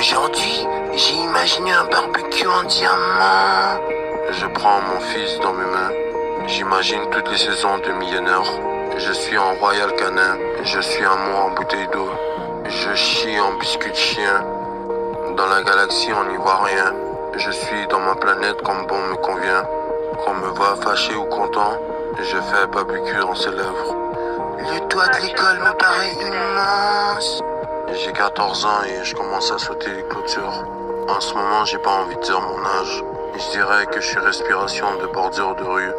Aujourd'hui, j'ai imaginé un barbecue en diamant. Je prends mon fils dans mes mains. J'imagine toutes les saisons de millionnaire. Je suis en Royal Canin. Je suis amour en bouteille d'eau. Je chie en biscuit de chien. Dans la galaxie, on n'y voit rien. Je suis dans ma planète comme bon me convient. Qu'on me voit fâché ou content, je fais barbecue dans ses lèvres. Le toit de l'école me paraît immense. J'ai 14 ans et je commence à sauter les clôtures. En ce moment, j'ai pas envie de dire mon âge. Je dirais que je suis respiration de bordure de rue.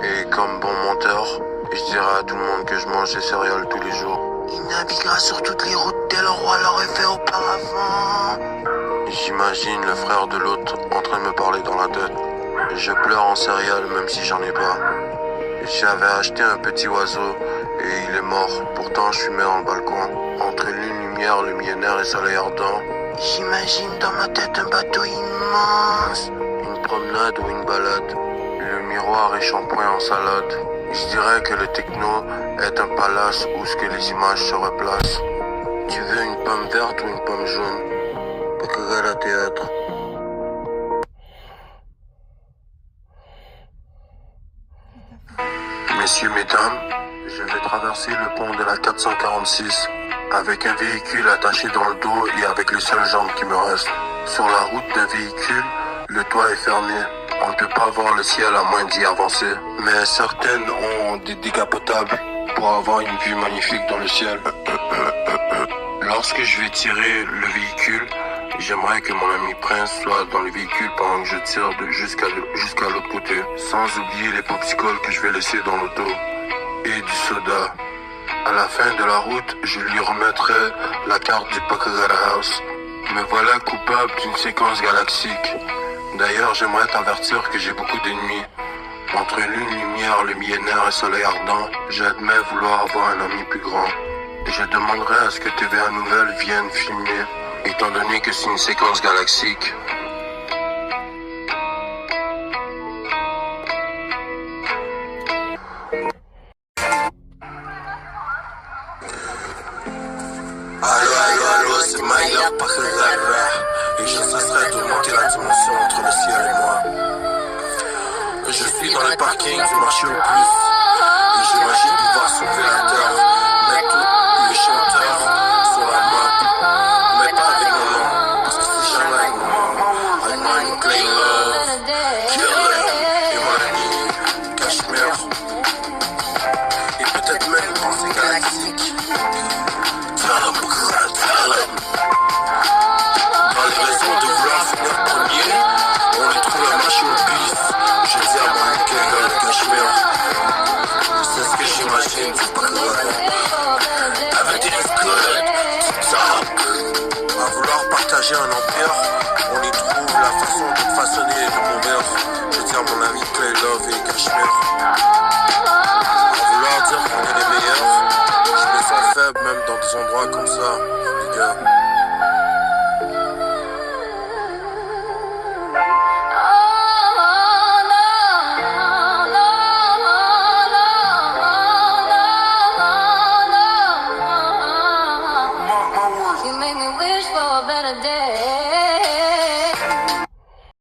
Et comme bon monteur, je dirais à tout le monde que je mange des céréales tous les jours. Il naviguera sur toutes les routes tel le roi l'aurait fait auparavant. J'imagine le frère de l'autre en train de me parler dans la tête. Je pleure en céréales même si j'en ai pas. J'avais acheté un petit oiseau et il est mort. Pourtant je fumais dans le balcon. Entre lune, lumière, le millénaire et soleil ardent. J'imagine dans ma tête un bateau immense. Une promenade ou une balade. Le miroir et shampoing en salade. Je dirais que le techno est un palace où ce que les images se replacent. Tu veux une pomme verte ou une pomme jaune? Pakagara théâtre. Messieurs, mesdames, je vais traverser le pont de la 446 avec un véhicule attaché dans le dos et avec les seules jambes qui me restent. Sur la route d'un véhicule, le toit est fermé. On ne peut pas voir le ciel à moins d'y avancer. Mais certaines ont des décapotables pour avoir une vue magnifique dans le ciel. Lorsque je vais tirer le véhicule, j'aimerais que mon ami Prince soit dans le véhicule pendant que je tire jusqu'à l'autre côté. Sans oublier les popsicles que je vais laisser dans l'auto. Et du soda. À la fin de la route, je lui remettrai la carte du Pakagara House. Me voilà coupable d'une séquence galactique. D'ailleurs, j'aimerais t'avertir que j'ai beaucoup d'ennemis. Entre lune, lumière, le millénaire et soleil ardent, j'admets vouloir avoir un ami plus grand. Je demanderai à ce que TVA Nouvelle vienne filmer, étant donné que c'est une séquence galactique. Allô, c'est My Love Pakagara. Et je cesserai de monter la dimension entre le ciel et moi. Je suis dans le parking du marché aux puces. Et j'imagine pouvoir sauver la terre. Mettre tous les chanteurs sur la map. Mais pas avec mon nom, parce que c'est jamais avec mon nom. Avec mon ami Clay Love, Killer et mon ami Cashmere. Et peut-être même une pensée galactique. Dans les raisons de vouloir finir premier, on les trouve à marcher au piste. Je dis à mon ami Killer et Cashmere. C'est ce que j'imagine du Pakagara. Avec des good, TikTok. À vouloir partager un empire.